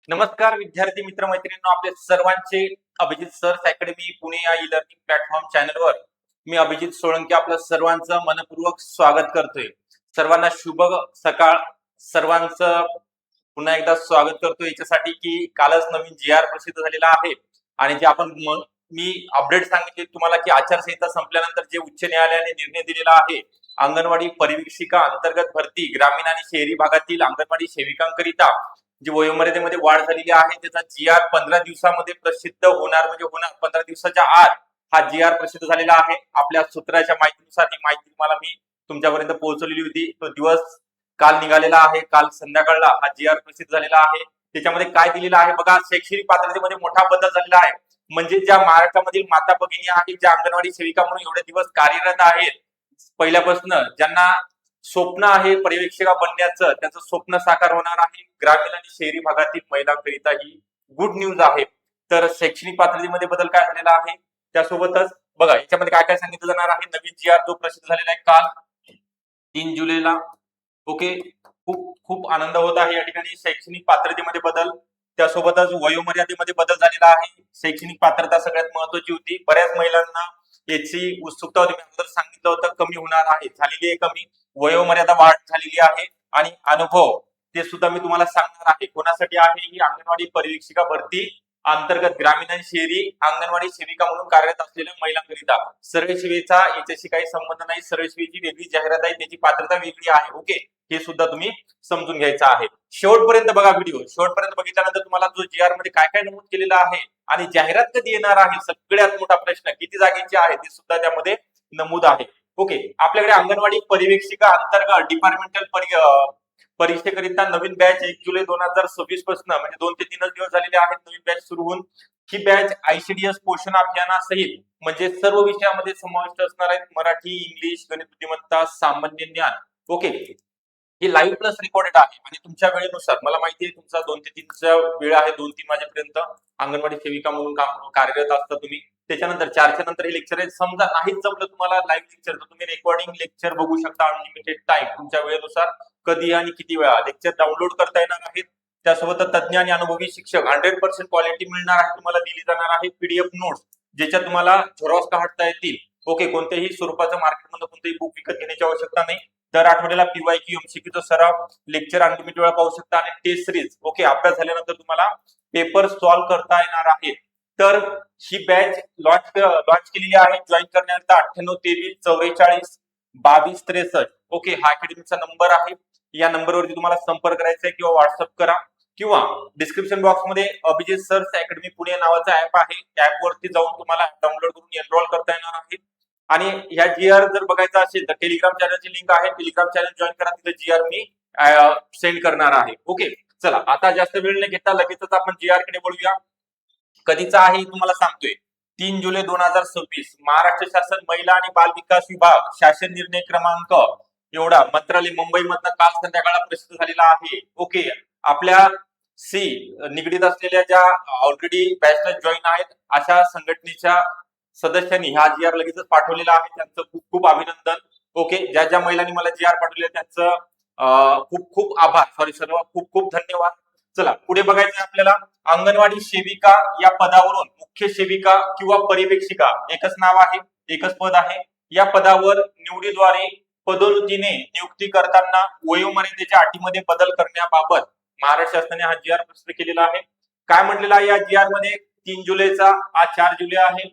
नमस्कार विद्यार्थी मित्र मैत्रिणींनो, आपले सर्वांचे अभिजित सर्स अकॅडमी पुणे या ई लर्निंग प्लॅटफॉर्म चॅनलवर मी अभिजित सोळंकी आपलं सर्वांचं मनपूर्वक स्वागत करतोय. सर्वांना शुभ सकाळ. सर्वांचं पुन्हा एकदा स्वागत करतोय याच्यासाठी की कालच नवीन जी आर प्रसिद्ध झालेला आहे आणि जे आपण मी अपडेट सांगितले तुम्हाला की आचारसंहिता संपल्यानंतर जे उच्च न्यायालयाने निर्णय दिलेला आहे, अंगणवाडी परिवीक्षिका अंतर्गत भरती ग्रामीण आणि शहरी भागातील अंगणवाडी सेविकांकरिता जी वयोमर्यादेमध्ये वाढ झालेली आहे त्याचा जी आर 15 दिवसामध्ये प्रसिद्ध होणार, म्हणजे होणार 15 दिवसाच्या आत हा जी आर प्रसिद्ध झालेला आहे. आपल्या सूत्राच्या माहितीनुसार ही माहिती तुम्हाला मी तुमच्यापर्यंत पोहोचवलेली होती. तो दिवस काल निघालेला आहे. काल संध्याकाळला हा जी आर प्रसिद्ध झालेला आहे. त्याच्यामध्ये काय दिलेलं आहे बघा, शैक्षणिक पात्रतेमध्ये मोठा बदल झालेला आहे. म्हणजे ज्या महाराष्ट्रामधील माता भगिनी आहेत, ज्या अंगणवाडी सेविका म्हणून एवढे दिवस कार्यरत आहेत, पहिल्यापासून ज्यांना स्वप्न आहे पर्यवेक्षिका बनण्याचं, त्याचं स्वप्न साकार होणार आहे. ग्रामीण आणि शहरी भागातील महिलांकरिता ही गुड न्यूज आहे. तर शैक्षणिक पात्रतेमध्ये बदल काय झालेला आहे, त्यासोबतच बघा याच्यामध्ये काय काय सांगितलं जाणार आहे. नवीन जी आर जो प्रसिद्ध झालेला आहे काल 3 जुलैला. ओके, खूप खूप आनंद होत आहे या ठिकाणी. शैक्षणिक पात्रतेमध्ये बदल, त्यासोबतच वयोमर्यादेमध्ये बदल झालेला आहे. शैक्षणिक पात्रता सगळ्यात महत्वाची होती. बऱ्याच महिलांना याची उत्सुकता होती. मी अगोदर सांगितलं होतं कमी होणार आहे, झालेली आहे कमी. वयोमर्यादा वाढ झालेली आहे आणि अनुभव ते सुद्धा मी तुम्हाला सांगणार आहे. कोणासाठी आहे ही अंगणवाडी परिवीक्षिका भरती अंतर्गत ग्रामीण आणि शहरी अंगणवाडी सेविका म्हणून कार्यरत असलेल्या महिलांकरिता. सर्व सेवेचा याच्याशी काही संबंध नाही. सर्व सेवेची वेगळी जाहिरात आहे, त्याची पात्रता वेगळी आहे. ओके, हे सुद्धा तुम्ही समजून घ्यायचं आहे. शेवटपर्यंत बघा व्हिडिओ. शेवटपर्यंत बघितल्यानंतर तुम्हाला जो जी आर मध्ये काय काय नमूद केलेलं आहे आणि जाहिरात कधी येणार आहे, सगळ्यात मोठा प्रश्न किती जागेची आहे ते सुद्धा त्यामध्ये नमूद आहे. ओके, आपल्याकडे अंगणवाडी परिवीक्षिका अंतर्गत डिपार्टमेंटल परीक्षेकरिता नवीन बॅच 1 जुलै 2026 पासून, म्हणजे 2 ते 3 दिवस झालेले आहेत नवीन बॅच सुरू होऊन. ही बॅच आयसीडीएस पोषण अभियानासहित म्हणजे सर्व विषयामध्ये समाविष्ट असणार आहेत. मराठी, इंग्लिश, गणित बुद्धिमत्ता, सामान्य ज्ञान. ओके, ही लाईव्ह प्लस रेकॉर्डेड आहे आणि तुमच्या वेळेनुसार, मला माहिती आहे तुमचा 2 ते 3 चा वेळ आहे, 2-3 वाजेपर्यंत अंगणवाडी सेविका म्हणून कार्यरत असता तुम्ही. त्याच्यानंतर 4च्या नंतर हे लेक्चर आहे. समजा नाहीच जमलं तुम्हाला लाईव्ह लेक्चर, तर तुम्ही रेकॉर्डिंग लेक्चर बघू शकता अनलिमिटेड टाइम, तुमच्या वेळेनुसार कधी आणि किती वेळा लेक्चर डाउनलोड करता येणार आहेत. त्यासोबत तज्ञ आणि अनुभवी शिक्षक 100% क्वालिटी मिळणार आहे, तुम्हाला दिली जाणार आहे. पीडीएफ नोट्स ज्याच्यात तुम्हाला झेरॉक्स काढता येतील. ओके, कोणत्याही स्वरूपाचं मार्केटमध्ये कोणतेही बुक विकत घेण्याची आवश्यकता नाही. दर आठवड्याला पीवायक्यू एमसीक्यूचा सराव, लेक्चर अनलिमिटेड वेळा पाहू शकता आणि टेस्ट सिरीज. ओके, अभ्यास झाल्यानंतर तुम्हाला पेपर सॉल्व्ह करता येणार आहे. तर ही बॅच लॉन्च केलेली आहे. जॉईन करण्याकरता 9823442263. ओके, हा अकॅडमीचा नंबर आहे. या नंबरवरती तुम्हाला संपर्क करायचा आहे किंवा व्हॉट्सअप करा किंवा डिस्क्रिप्शन बॉक्स मध्ये अभिजित सर्स अकॅडमी पुणे नावाचा ऍप आहे, त्या ऍप वरती जाऊन तुम्हाला डाउनलोड करून एनरोल करता येणार आहे. आणि ह्या जीआर जर बघायचा असेल तर टेलिग्राम चॅनलची लिंक आहे, टेलिग्राम चॅनल जॉईन करा, तिथे जीआर मी सेंड करणार आहे. ओके, चला आता जास्त वेळ न घेता लगेचच आपण जीआर कडे वळूया. कधीचा आहे तुम्हाला सांगतोय, 3 जुलै 2026. महाराष्ट्र शासन महिला आणि बाल विकास विभाग शासन निर्णय क्रमांक एवढा मंत्रालय मुंबई मधनं काल संध्याकाळला प्रसिद्ध झालेला आहे. ओके, आपल्या सी निगडीत असलेल्या ज्या ऑलरेडी बॅचला जॉईन आहेत अशा संघटनेच्या सदस्यांनी हा जी आर लगेचच पाठवलेला आहे, त्यांचं खूप खूप अभिनंदन. ओके, ज्या ज्या महिलांनी मला जी आर पाठवले त्यांचं खूप खूप आभार, सर्व खूप खूप धन्यवाद. चला पुढे बघायचं आपल्याला. अंगणवाडी सेविका या पदावरून मुख्य सेविका किंवा पर्यवेक्षिका एकच नाव आहे, एकच पद आहे. या पदावर निवडीद्वारे पदोन्नतीने नियुक्ती करताना वयोमर्यादेच्या अटीमध्ये बदल करण्याबाबत महाराष्ट्र शासनाने हा जी आर प्रसिद्ध केलेला आहे. काय म्हटलेलं आहे या जी आर मध्ये? 3 जुलैचा, आज 4 जुलै आहे.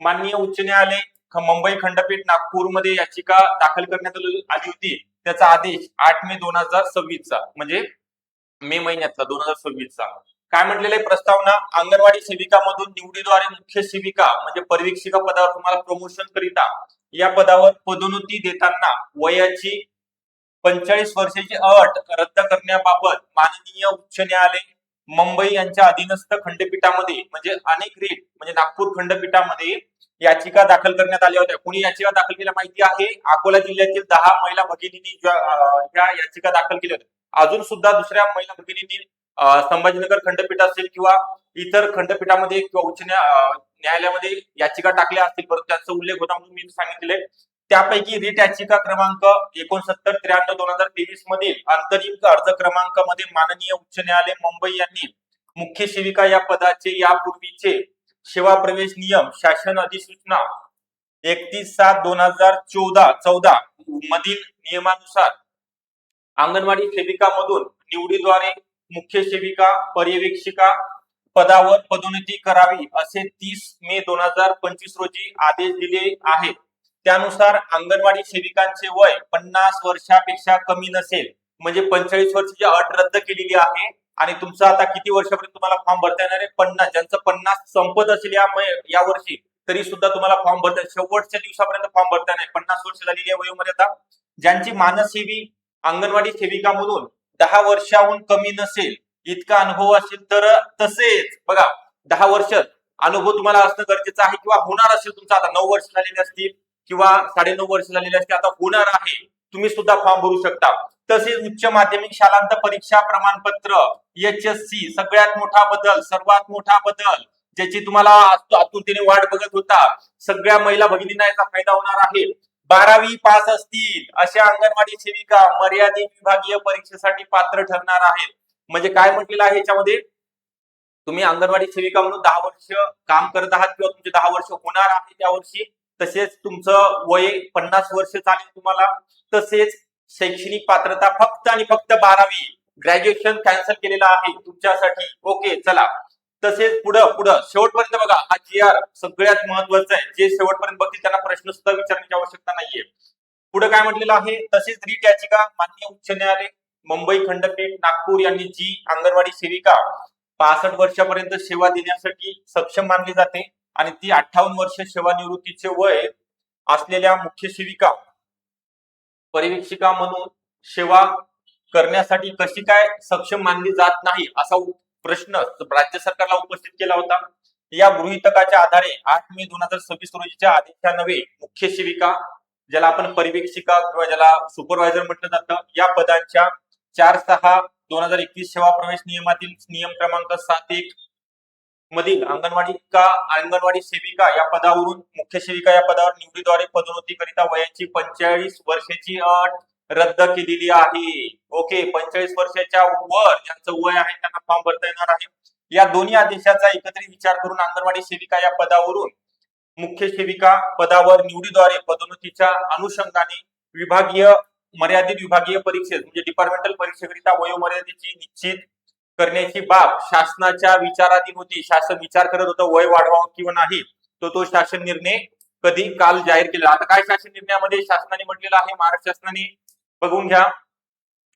माननीय उच्च न्यायालय मुंबई खंडपीठ नागपूरमध्ये याचिका दाखल करण्यात आली होती. त्याचा आदेश 8 मे 2026 चा, म्हणजे मे महिन्यातला 2026 चा. काय म्हटलेलं आहे प्रस्तावना? अंगणवाडी सेविका मधून निवडीद्वारे मुख्य सेविका म्हणजे परिवीक्षिका पदावर तुम्हाला प्रमोशन करिता या पदावर पदोन्नती देताना वयाची 45 वर्षाची अट रद्द करण्याबाबत माननीय उच्च न्यायालय मुंबई यांच्या अधीनस्थ खंडपीठामध्ये, म्हणजे अनेक रीट म्हणजे नागपूर खंडपीठामध्ये याचिका दाखल करण्यात आल्या होत्या. कोणी याचिका दाखल केल्या माहिती आहे? अकोला जिल्ह्यातील 10 महिला भगिनींनी या याचिका दाखल केल्या होत्या. अजून सुद्धा दुसऱ्या महिला भगिनींनी संभाजीनगर खंडपीठ असेल किंवा इतर खंडपीठामध्ये किंवा उच्च न्यायालयामध्ये याचिका टाकल्या असतील, परंतु त्यांचा उल्लेख होता म्हणून मी सांगितले. त्यापैकी रीट याचिका क्रमांक 6993/2023 मधील आंतरिक अर्ज क्रमांक मध्ये माननीय उच्च न्यायालय मुंबई यांनी मुख्य सेविका या पदाचे यापूर्वीचे सेवा प्रवेश नियम शासन अधिसूचना 31/7/2014 मधील नियमानुसार अंगणवाडी सेविका मधून निवडीद्वारे मुख्य सेविका पर्यवेक्षिका पदावर पदोन्नती करावी असे 30 मे 2025 रोजी आदेश दिले आहेत. त्यानुसार अंगणवाडी सेविकांचे वय 50 वर्षापेक्षा कमी नसेल म्हणजे 45 वर्षाची अट रद्द केलेली आहे आणि तुमचं आता किती वर्षापर्यंत तुम्हाला फॉर्म भरता येणार आहे? 50. ज्यांचं 50 संपत असेल या वर्षी तरी सुद्धा तुम्हाला फॉर्म भरता शेवटच्या दिवसापर्यंत फॉर्म भरता नाही. 50 वर्ष झालेली आहे वयोमर्यादा. ज्यांची मानसेवी अंगणवाडी सेविका म्हणून 10 वर्षाहून कमी नसेल इतका अनुभव असेल तर तसेच बघा 10 वर्ष अनुभव तुम्हाला असणं गरजेचं आहे किंवा होणार असेल तुमचा आता 9 वर्ष झालेले असतील किंवा 9.5 वर्ष झालेले असतील आता होणार आहे तुम्ही सुद्धा फॉर्म भरू शकता. तसेच उच्च माध्यमिक शालांत परीक्षा प्रमाणपत्र HSC सगळ्यात मोठा बदल सर्वात मोठा बदल ज्याची तुम्हाला आतुरतेने वाट बघत होता सगळ्या महिला भगिनींना याचा फायदा होणार आहे. 12वी पास असतील अशा अंगणवाडी सेविका मर्यादित विभागीय परीक्षेसाठी पात्र ठरणार आहेत. म्हणजे काय म्हटलेलं आहे याच्यामध्ये तुम्ही अंगणवाडी सेविका म्हणून 10 वर्ष काम करत आहात किंवा तुमचे 10 वर्ष होणार आहे त्या वर्षी तसेच तुमचं वय 50 वर्ष चालेल तुम्हाला तसेच शैक्षणिक पात्रता फक्त आणि फक्त 12वी ग्रॅज्युएशन कॅन्सल केलेलं आहे तुमच्यासाठी. ओके चला तसेच पुढं शेवटपर्यंत बघा हा GR सगळ्यात महत्वाचा आहे. जे शेवटपर्यंत बघतील त्यांना प्रश्न सुद्धा विचारण्याची आवश्यकता नाहीये. पुढे काय म्हटलेलं आहे तसेच रीट याचिका माननीय उच्च न्यायालय मुंबई खंडपीठ नागपूर यांनी जी अंगणवाडी सेविका 65 वर्षापर्यंत सेवा देण्यासाठी सक्षम मानली जाते आणि ती 58 वर्ष सेवानिवृत्तीचे वय असलेल्या मुख्य सेविका पर्यवेक्षिका म्हणून सेवा करण्यासाठी कशी काय सक्षम मानली जात नाही असा प्रश्न राज्य सरकारला उपस्थित केला होता. या गृहीतकाच्या आधारे 8 मे 2026 रोजीच्या आदेशान्वये मुख्य सेविका ज्याला आपण पर्यवेक्षिका किंवा ज्याला सुपरवायझर म्हटलं जातं या पदांच्या 4/6/2021 सेवा प्रवेश नियमातील नियम क्रमांक 7.1 मधील अंगणवाडी सेविका या पदावरून मुख्य सेविका या पदावर निवडीद्वारे पदोन्नती करिता वयाची 45 वर्षाची अट रद्द केलेली आहे. ओके 45 वर्षाच्या वर ज्यांचं वय आहे त्यांना फॉर्म भरता येणार आहे. या दोन्ही आदेशाचा एकत्रित विचार करून अंगणवाडी सेविका या पदावरून मुख्य सेविका पदावर निवडीद्वारे पदोन्नतीच्या अनुषंगाने मर्यादित विभागीय परीक्षेत म्हणजे डिपार्टमेंटल परीक्षेकरिता वयोमर्यादेची निश्चित करण्याची बाब शासनाच्या विचाराधीन होती. शासन विचार करत होतं वय वाढवावं किंवा नाही तो शासन निर्णय कधी काल जाहीर केला. आता काय शासन निर्णयामध्ये शासनाने म्हटलेलं आहे महाराष्ट्र शासनाने बघून घ्या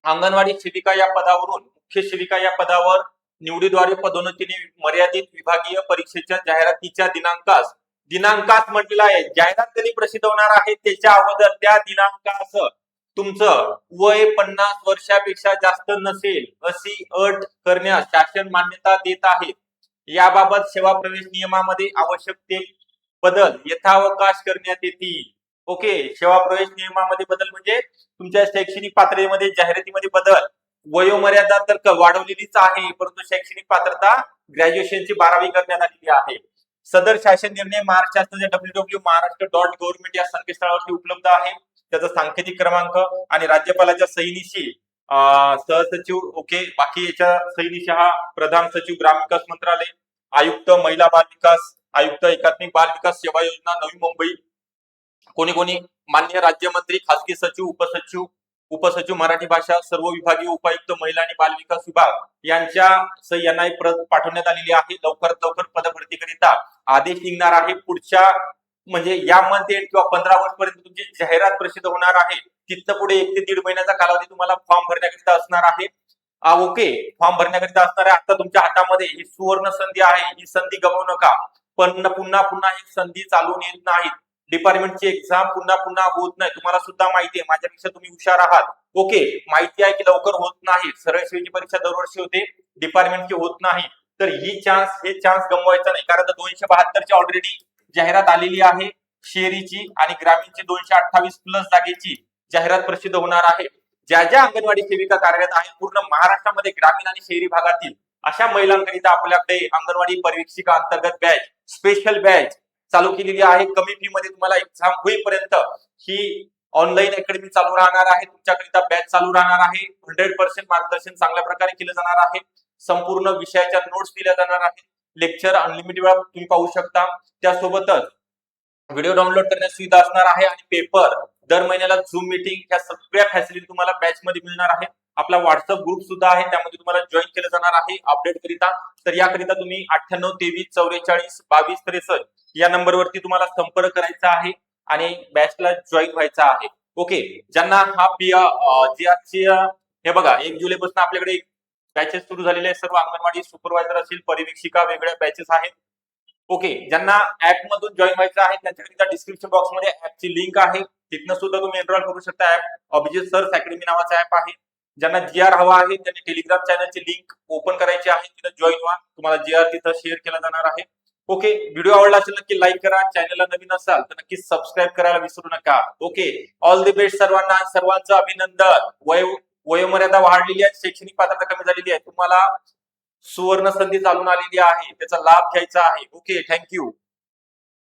अंगणवाडी सेविका या पदावरून मुख्य सेविका या पदावर निवडीद्वारे पदोन्नतीने मर्यादित विभागीय परीक्षेच्या जाहिरातीच्या दिनांकास म्हटलेलं आहे. जाहिरात कधी प्रसिद्ध होणार आहे त्याच्या अगोदर त्या दिनांकास तुमचं वय 50 वर्षापेक्षा जास्त नसेल अशी अट करण्यास शासन मान्यता देत आहे. याबाबत सेवा प्रवेश नियमामध्ये आवश्यक ते बदल यथावकाश करण्यात येतील. ओके सेवा प्रवेश नियमामध्ये बदल म्हणजे तुमच्या शैक्षणिक पात्रतेमध्ये जाहिरातीमध्ये बदल. वयोमर्यादा तर वाढवलेलीच आहे परंतु शैक्षणिक पात्रता ग्रॅज्युएशनची 12वी करण्यात आलेली आहे. सदर शासन निर्णय महाराष्ट्र शासनाच्या www.maharashtra.government या संकेतस्थळावरती उपलब्ध आहे. त्याचा सांकेतिक क्रमांक आणि राज्यपालाच्या सहीनिशी सहसचिव ओके बाकी याच्या सहीनिशी हा प्रधान सचिव ग्राम विकास मंत्रालय आयुक्त महिला बाल विकास आयुक्त एकात्मिक बाल विकास सेवा योजना नवी मुंबई कोणी मान्य राज्यमंत्री खासगी सचिव उपसचिव मराठी भाषा सर्व विभागीय उपायुक्त महिला आणि बाल विकास विभाग यांच्या सह्यांना प्रत पाठवण्यात आलेली आहे. लवकरात लवकर पदभरतीकरिता आदेश निघणार आहे. पुढच्या म्हणजे या मंथ एंड किंवा 15 ऑगस्ट पर्यंत तुमची जाहिरात प्रसिद्ध होणार आहे. तिथं पुढे 1 ते 1.5 महिन्याचा कालावधी तुम्हाला फॉर्म भरण्याकरिता असणार आहे. ओके फॉर्म भरण्याकरिता असणार आहे. आता तुमच्या हातामध्ये ही सुवर्ण संधी आहे. ही संधी गमावू नका. पण पुन्हा ही संधी चालून येत नाही. डिपार्टमेंटची एक्झाम पुन्हा होत नाही. तुम्हाला सुद्धा माहिती आहे माझ्यापेक्षा तुम्ही हुशार आहात. ओके माहिती आहे की लवकर होत नाही. सरळ सेवेची परीक्षा दरवर्षी होते डिपार्टमेंटची होत नाही. तर हे चान्स गमवायचा नाही कारण 272 ची ऑलरेडी जाहिरात आलेली आहे. शहरीची आणि ग्रामीणची 228 प्लस जागेची जाहिरात प्रसिद्ध होणार आहे. ज्या अंगणवाडी सेविका कार्यरत आहेत पूर्ण महाराष्ट्रामध्ये ग्रामीण आणि शहरी भागातील अशा महिलांकरिता आपल्याकडे अंगणवाडी पर्यवेक्षिका अंतर्गत बॅच स्पेशल बॅच चालू केलेली आहे. कमी फी मध्ये तुम्हाला एक्झाम होईपर्यंत ही ऑनलाईन अकॅडमी चालू राहणार आहे. तुमच्याकरिता बॅच चालू राहणार आहे. 100% मार्गदर्शन चांगल्या प्रकारे केलं जाणार आहे. संपूर्ण विषयाच्या नोट्स दिल्या जाणार आहेत. लेक्चर अनलिमिटेड वेळा तुम्ही पाहू शकता. त्यासोबतच व्हिडिओ डाउनलोड करण्याची सुविधा असणार आहे आणि पेपर दर महिन्याला झूम मीटिंग ह्या सगळ्या फॅसिलिटी तुम्हाला बॅच मध्ये मिळणार आहे. आपला व्हॉट्सअप ग्रुप सुद्धा आहे, त्यामध्ये तुम्हाला जॉईन केलं जाणार आहे अपडेट करिता. तर याकरिता तुम्ही 9823442263 या नंबरवरती तुम्हाला संपर्क करायचा आहे आणि बॅचला जॉईन व्हायचा आहे. ओके, ज्यांना हा हे बघा 1 जुलैपासून आपल्याकडे बॅचेस सुरू झालेले आहेत. सर्व अंगणवाडी सुपरवायझर असतील, परिवीक्षिका वेगळ्या बॅचेस आहेत. ओके, ज्यांना ऍप मधून जॉईन व्हायचं आहे त्यांच्याकरिता डिस्क्रिप्शन बॉक्स मध्ये ऍपची लिंक आहे, तिथनं सुद्धा तुम्ही एनरोल करू शकता. ऍप अभिजित सर्स अकॅडमी नावाचा ऍप आहे. ज्यांना जीआर हवा आहे त्यांनी टेलिग्राम चॅनलची लिंक ओपन करायची आहे, तिथं जॉईन व्हा. तुम्हाला जीआर तिथं शेअर केला जाणार आहे. ओके, व्हिडिओ आवडला असेल नक्की लाईक करा. चॅनलला नवीन असाल तर नक्की सबस्क्राईब करायला विसरू नका. ओके, ऑल द बेस्ट सर्वांना, सर्वांचं अभिनंदन. वयोमर्यादा वाढलेली आहे, शैक्षणिक पात्रता कमी झालेली आहे, तुम्हाला सुवर्ण संधी चालून आलेली आहे, त्याचा लाभ घ्यायचा आहे. Okay, thank you.